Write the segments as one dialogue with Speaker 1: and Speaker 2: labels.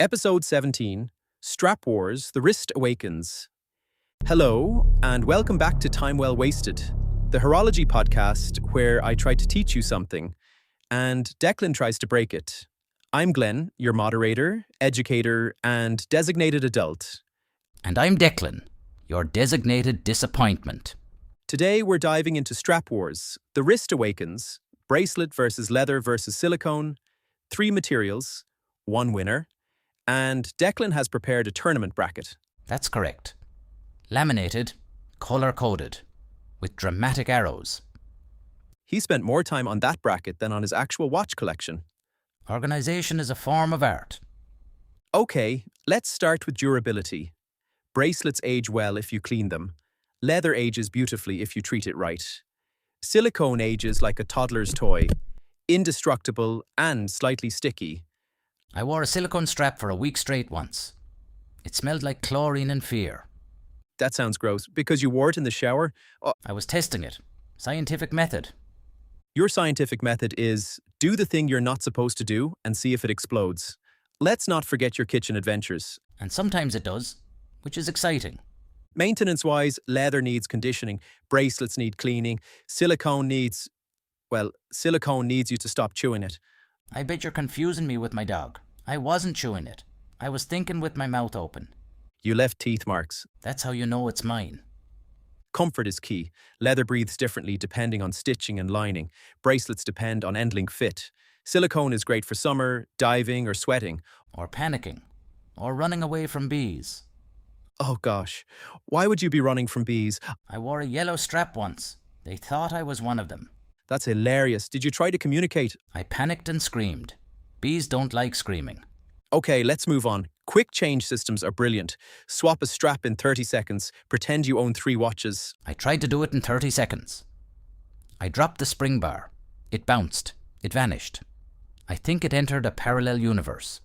Speaker 1: Episode 17, Strap Wars, The Wrist Awakens. Hello, and welcome back to Time Well Wasted, the horology podcast where I try to teach you something, and Declan tries to break it. I'm Glen, your moderator, educator, and designated adult.
Speaker 2: And I'm Declan, your designated disappointment.
Speaker 1: Today we're diving into Strap Wars, The Wrist Awakens, bracelet versus leather versus silicone, 3 materials, 1 winner, and Declan has prepared a tournament bracket.
Speaker 2: That's correct. Laminated, colour-coded, with dramatic arrows.
Speaker 1: He spent more time on that bracket than on his actual watch collection.
Speaker 2: Organisation is a form of art.
Speaker 1: Okay, let's start with durability. Bracelets age well if you clean them. Leather ages beautifully if you treat it right. Silicone ages like a toddler's toy, indestructible and slightly sticky.
Speaker 2: I wore a silicone strap for a week straight once. It smelled like chlorine and fear.
Speaker 1: That sounds gross. Because you wore it in the shower?
Speaker 2: I was testing it. Scientific method.
Speaker 1: Your scientific method is do the thing you're not supposed to do and see if it explodes. Let's not forget your kitchen adventures.
Speaker 2: And sometimes it does, which is exciting.
Speaker 1: Maintenance-wise, leather needs conditioning, bracelets need cleaning, silicone needs you to stop chewing it.
Speaker 2: I bet you're confusing me with my dog. I wasn't chewing it. I was thinking with my mouth open.
Speaker 1: You left teeth marks.
Speaker 2: That's how you know it's mine.
Speaker 1: Comfort is key. Leather breathes differently depending on stitching and lining. Bracelets depend on end-link fit. Silicone is great for summer, diving or sweating.
Speaker 2: Or panicking. Or running away from bees.
Speaker 1: Oh gosh, why would you be running from bees?
Speaker 2: I wore a yellow strap once. They thought I was one of them.
Speaker 1: That's hilarious. Did you try to communicate?
Speaker 2: I panicked and screamed. Bees don't like screaming.
Speaker 1: Okay, let's move on. Quick change systems are brilliant. Swap a strap in 30 seconds. Pretend you own 3 watches.
Speaker 2: I tried to do it in 30 seconds. I dropped the spring bar. It bounced. It vanished. I think it entered a parallel universe.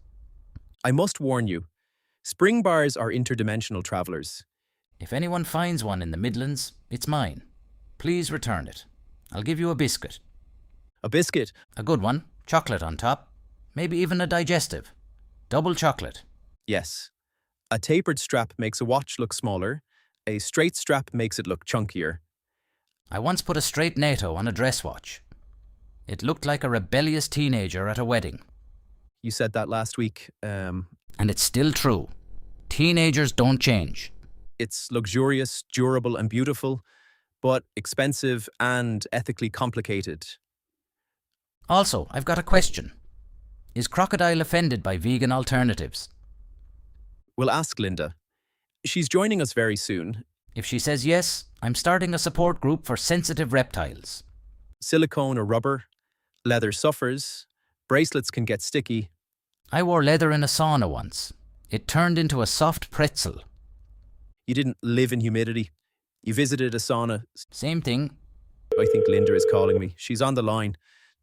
Speaker 1: I must warn you, spring bars are interdimensional travelers.
Speaker 2: If anyone finds one in the Midlands, it's mine. Please return it. I'll give you a biscuit.
Speaker 1: A biscuit?
Speaker 2: A good one. Chocolate on top. Maybe even a digestive. Double chocolate.
Speaker 1: Yes. A tapered strap makes a watch look smaller. A straight strap makes it look chunkier.
Speaker 2: I once put a straight NATO on a dress watch. It looked like a rebellious teenager at a wedding.
Speaker 1: You said that last week.
Speaker 2: And it's still true. Teenagers don't change.
Speaker 1: It's luxurious, durable and beautiful, but expensive and ethically complicated.
Speaker 2: Also, I've got a question. Is Crocodile offended by vegan alternatives?
Speaker 1: We'll ask Linda. She's joining us very soon.
Speaker 2: If she says yes, I'm starting a support group for sensitive reptiles.
Speaker 1: Silicone or rubber, leather suffers, bracelets can get sticky.
Speaker 2: I wore leather in a sauna once. It turned into a soft pretzel.
Speaker 1: You didn't live in humidity. You visited a sauna.
Speaker 2: Same thing.
Speaker 1: I think Linda is calling me. She's on the line.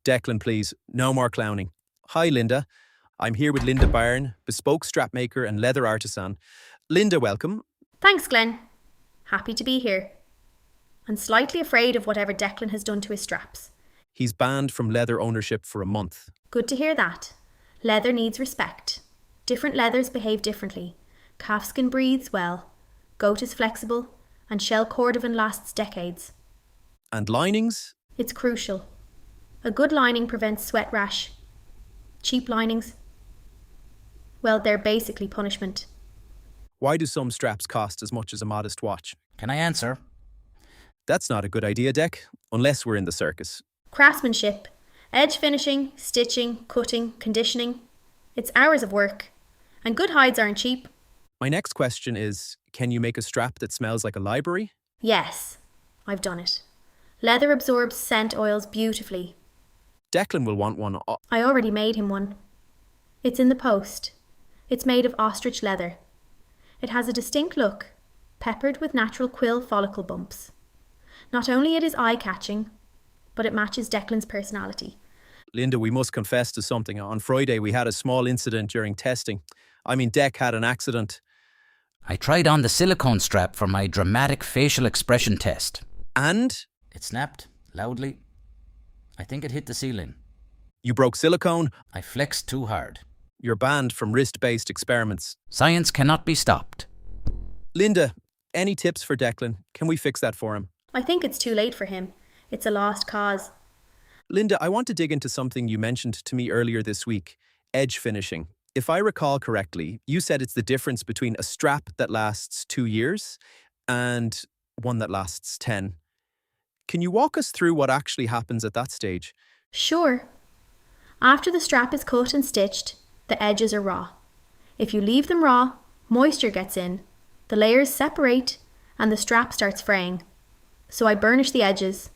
Speaker 1: Declan, please, no more clowning. Hi, Linda. I'm here with Linda Byrne, bespoke strap maker and leather artisan. Linda, welcome.
Speaker 3: Thanks, Glen. Happy to be here. I'm slightly afraid of whatever Declan has done to his straps.
Speaker 1: He's banned from leather ownership for a month.
Speaker 3: Good to hear that. Leather needs respect. Different leathers behave differently. Calfskin breathes well. Goat is flexible. And shell cordovan lasts decades.
Speaker 1: And linings?
Speaker 3: It's crucial. A good lining prevents sweat rash. Cheap linings, well, they're basically punishment.
Speaker 1: Why do some straps cost as much as a modest watch?
Speaker 2: Can I answer?
Speaker 1: That's not a good idea, Dec, unless we're in the circus.
Speaker 3: Craftsmanship, edge finishing, stitching, cutting, conditioning. It's hours of work. And good hides aren't cheap.
Speaker 1: My next question is, can you make a strap that smells like a library?
Speaker 3: Yes, I've done it. Leather absorbs scent oils beautifully.
Speaker 1: Declan will want one.
Speaker 3: I already made him one. It's in the post. It's made of ostrich leather. It has a distinct look, peppered with natural quill follicle bumps. Not only it is eye-catching, but it matches Declan's personality.
Speaker 1: Linda, we must confess to something. On Friday, we had a small incident during testing. Dec had an accident.
Speaker 2: I tried on the silicone strap for my dramatic facial expression test.
Speaker 1: And?
Speaker 2: It snapped, loudly. I think it hit the ceiling.
Speaker 1: You broke silicone?
Speaker 2: I flexed too hard.
Speaker 1: You're banned from wrist-based experiments.
Speaker 2: Science cannot be stopped.
Speaker 1: Linda, any tips for Declan? Can we fix that for him?
Speaker 3: I think it's too late for him. It's a lost cause.
Speaker 1: Linda, I want to dig into something you mentioned to me earlier this week, edge finishing. If I recall correctly, you said it's the difference between a strap that lasts 2 years and one that lasts 10. Can you walk us through what actually happens at that stage?
Speaker 3: Sure. After the strap is cut and stitched, the edges are raw. If you leave them raw, moisture gets in, the layers separate, and the strap starts fraying. So I burnish the edges.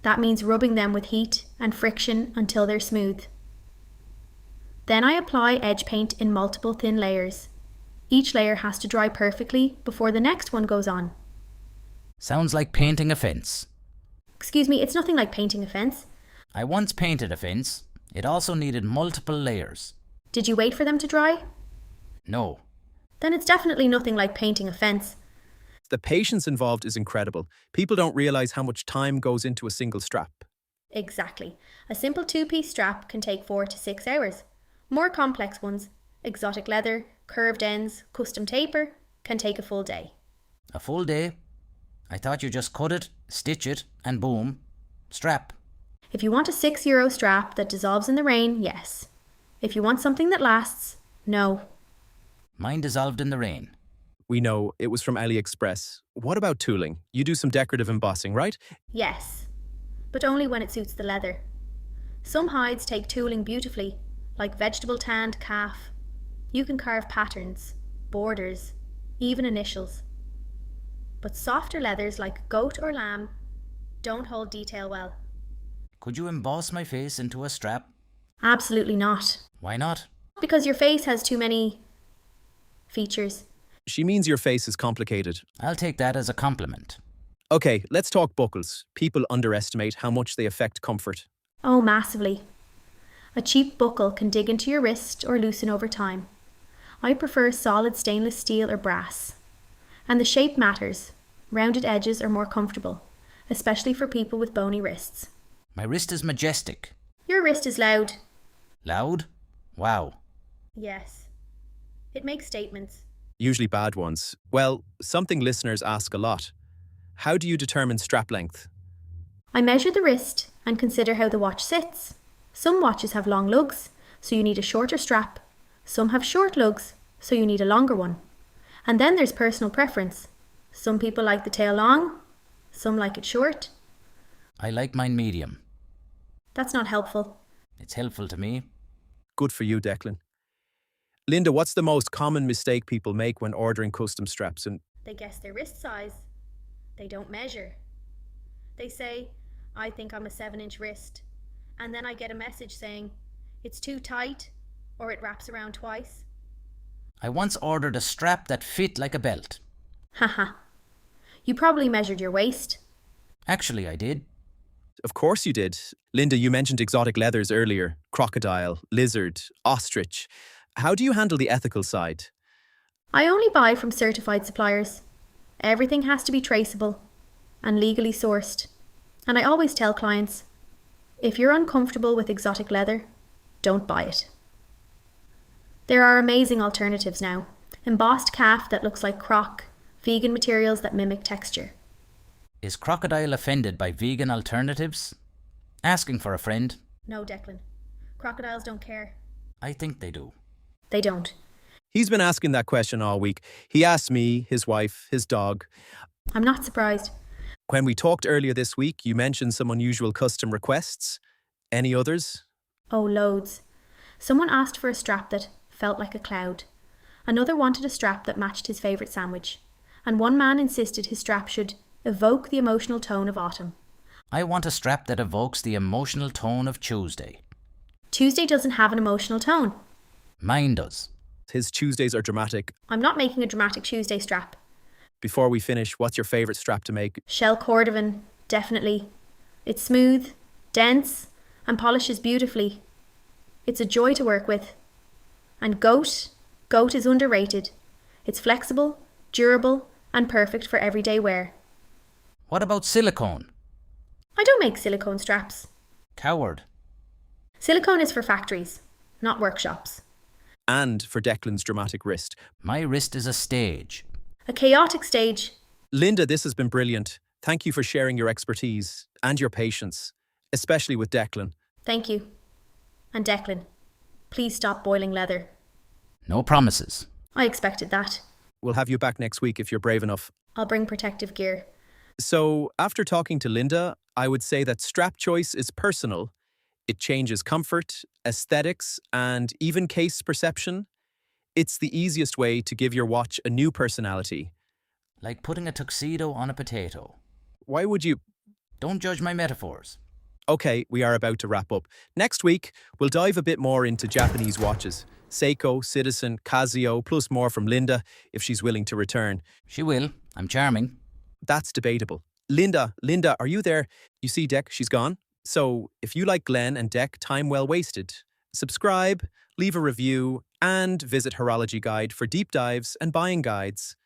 Speaker 3: That means rubbing them with heat and friction until they're smooth. Then I apply edge paint in multiple thin layers. Each layer has to dry perfectly before the next one goes on.
Speaker 2: Sounds like painting a fence.
Speaker 3: Excuse me, it's nothing like painting a fence.
Speaker 2: I once painted a fence. It also needed multiple layers.
Speaker 3: Did you wait for them to dry?
Speaker 2: No.
Speaker 3: Then it's definitely nothing like painting a fence.
Speaker 1: The patience involved is incredible. People don't realize how much time goes into a single strap.
Speaker 3: Exactly. A simple 2-piece strap can take 4 to 6 hours. More complex ones, exotic leather, curved ends, custom taper, can take a full day.
Speaker 2: A full day? I thought you just cut it, stitch it, and boom, strap.
Speaker 3: If you want a €6 strap that dissolves in the rain, yes. If you want something that lasts, no.
Speaker 2: Mine dissolved in the rain.
Speaker 1: We know it was from AliExpress. What about tooling? You do some decorative embossing, right?
Speaker 3: Yes, but only when it suits the leather. Some hides take tooling beautifully, like vegetable tanned calf. You can carve patterns, borders, even initials. But softer leathers like goat or lamb don't hold detail well.
Speaker 2: Could you emboss my face into a strap?
Speaker 3: Absolutely not.
Speaker 2: Why not?
Speaker 3: Because your face has too many features.
Speaker 1: She means your face is complicated.
Speaker 2: I'll take that as a compliment.
Speaker 1: Okay, let's talk buckles. People underestimate how much they affect comfort.
Speaker 3: Oh, massively. A cheap buckle can dig into your wrist or loosen over time. I prefer solid stainless steel or brass. And the shape matters. Rounded edges are more comfortable, especially for people with bony wrists.
Speaker 2: My wrist is majestic.
Speaker 3: Your wrist is loud.
Speaker 2: Loud? Wow.
Speaker 3: Yes. It makes statements.
Speaker 1: Usually bad ones. Well, something listeners ask a lot. How do you determine strap length?
Speaker 3: I measure the wrist and consider how the watch sits. Some watches have long lugs, so you need a shorter strap. Some have short lugs, so you need a longer one. And then there's personal preference. Some people like the tail long, some like it short.
Speaker 2: I like mine medium.
Speaker 3: That's not helpful.
Speaker 2: It's helpful to me.
Speaker 1: Good for you, Declan. Linda, what's the most common mistake people make when ordering custom straps?
Speaker 3: They guess their wrist size. They don't measure. They say, I think I'm a 7-inch wrist. And then I get a message saying, it's too tight, or it wraps around twice.
Speaker 2: I once ordered a strap that fit like a belt.
Speaker 3: Haha. You probably measured your waist.
Speaker 2: Actually, I did.
Speaker 1: Of course you did. Linda, you mentioned exotic leathers earlier. Crocodile, lizard, ostrich. How do you handle the ethical side?
Speaker 3: I only buy from certified suppliers. Everything has to be traceable and legally sourced. And I always tell clients, if you're uncomfortable with exotic leather, don't buy it. There are amazing alternatives now. Embossed calf that looks like croc, vegan materials that mimic texture.
Speaker 2: Is Crocodile offended by vegan alternatives? Asking for a friend.
Speaker 3: No, Declan. Crocodiles don't care.
Speaker 2: I think they do.
Speaker 3: They don't.
Speaker 1: He's been asking that question all week. He asked me, his wife, his dog.
Speaker 3: I'm not surprised.
Speaker 1: When we talked earlier this week, you mentioned some unusual custom requests. Any others?
Speaker 3: Oh, loads. Someone asked for a strap that felt like a cloud. Another wanted a strap that matched his favourite sandwich. And one man insisted his strap should evoke the emotional tone of autumn.
Speaker 2: I want a strap that evokes the emotional tone of Tuesday.
Speaker 3: Tuesday doesn't have an emotional tone.
Speaker 2: Mine does.
Speaker 1: His Tuesdays are dramatic.
Speaker 3: I'm not making a dramatic Tuesday strap.
Speaker 1: Before we finish, what's your favourite strap to make?
Speaker 3: Shell cordovan, definitely. It's smooth, dense, and polishes beautifully. It's a joy to work with. And goat is underrated. It's flexible, durable, and perfect for everyday wear.
Speaker 2: What about silicone?
Speaker 3: I don't make silicone straps.
Speaker 2: Coward.
Speaker 3: Silicone is for factories, not workshops.
Speaker 1: and for Declan's dramatic wrist.
Speaker 2: My wrist is a stage.
Speaker 3: A chaotic stage.
Speaker 1: Linda, this has been brilliant. Thank you for sharing your expertise and your patience, especially with Declan.
Speaker 3: Thank you. And Declan, please stop boiling leather.
Speaker 2: No promises.
Speaker 3: I expected that.
Speaker 1: We'll have you back next week if you're brave enough.
Speaker 3: I'll bring protective gear.
Speaker 1: So, after talking to Linda, I would say that strap choice is personal. It changes comfort, aesthetics, and even case perception. It's the easiest way to give your watch a new personality.
Speaker 2: Like putting a tuxedo on a potato.
Speaker 1: Why would you...
Speaker 2: Don't judge my metaphors.
Speaker 1: Okay, we are about to wrap up. Next week, we'll dive a bit more into Japanese watches. Seiko, Citizen, Casio, plus more from Linda, if she's willing to return.
Speaker 2: She will. I'm charming.
Speaker 1: That's debatable. Linda, are you there? You see, Dec, she's gone. So, if you like Glen&Dec Time Well Wasted, subscribe, leave a review, and visit Horology Guide for deep dives and buying guides.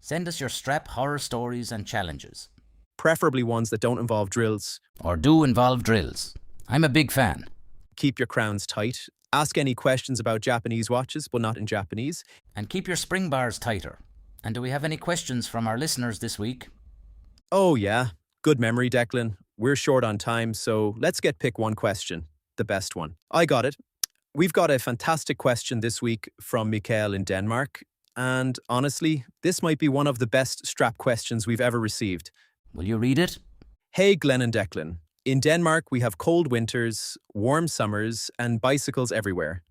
Speaker 2: Send us your strap horror stories and challenges.
Speaker 1: Preferably ones that don't involve drills.
Speaker 2: Or do involve drills. I'm a big fan.
Speaker 1: Keep your crowns tight. Ask any questions about Japanese watches, but not in Japanese.
Speaker 2: And keep your spring bars tighter. And do we have any questions from our listeners this week?
Speaker 1: Oh yeah, good memory, Declan. We're short on time, so let's pick one question. The best one. I got it. We've got a fantastic question this week from Mikael in Denmark. And honestly, this might be one of the best strap questions we've ever received.
Speaker 2: Will you read it?
Speaker 1: Hey Glen and Declan. In Denmark, we have cold winters, warm summers, and bicycles everywhere.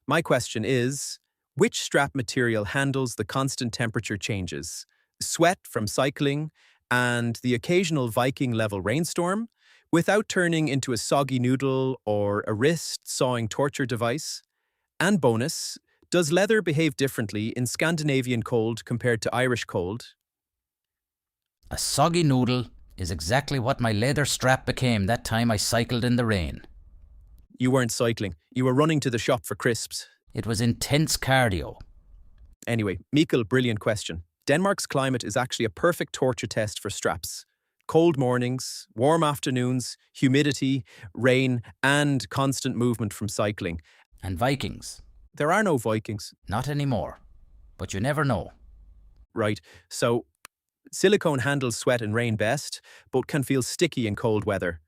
Speaker 1: My question is, which strap material handles the constant temperature changes? Sweat from cycling and the occasional Viking level rainstorm without turning into a soggy noodle or a wrist sawing torture device? And bonus, does leather behave differently in Scandinavian cold compared to Irish cold?
Speaker 2: A soggy noodle is exactly what my leather strap became that time I cycled in the rain.
Speaker 1: You weren't cycling. You were running to the shop for crisps.
Speaker 2: It was intense cardio.
Speaker 1: Anyway, Mikael, brilliant question. Denmark's climate is actually a perfect torture test for straps. Cold mornings, warm afternoons, humidity, rain, and constant movement from cycling.
Speaker 2: And Vikings.
Speaker 1: There are no Vikings.
Speaker 2: Not anymore. But you never know.
Speaker 1: Right, so silicone handles sweat and rain best, but can feel sticky in cold weather.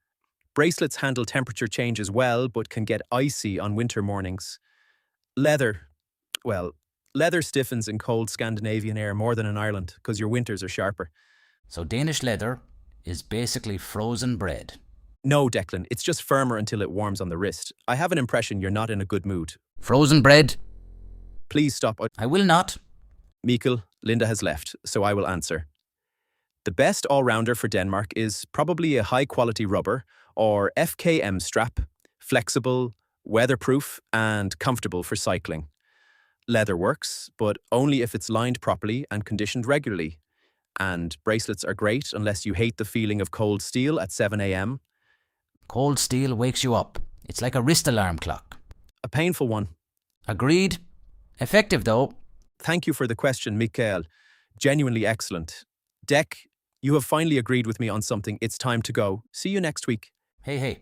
Speaker 1: Bracelets handle temperature changes well, but can get icy on winter mornings. Leather stiffens in cold Scandinavian air more than in Ireland, because your winters are sharper.
Speaker 2: So Danish leather is basically frozen bread.
Speaker 1: No, Declan, it's just firmer until it warms on the wrist. I have an impression you're not in a good mood.
Speaker 2: Frozen bread?
Speaker 1: Please stop.
Speaker 2: I will not.
Speaker 1: Mikael, Linda has left, so I will answer. The best all-rounder for Denmark is probably a high-quality rubber or FKM strap, flexible, weatherproof, and comfortable for cycling. Leather works, but only if it's lined properly and conditioned regularly. And bracelets are great unless you hate the feeling of cold steel at 7 a.m.
Speaker 2: Cold steel wakes you up. It's like a wrist alarm clock.
Speaker 1: A painful one.
Speaker 2: Agreed. Effective though.
Speaker 1: Thank you for the question, Mikael. Genuinely excellent. Dec, you have finally agreed with me on something. It's time to go. See you next week.
Speaker 2: Hey.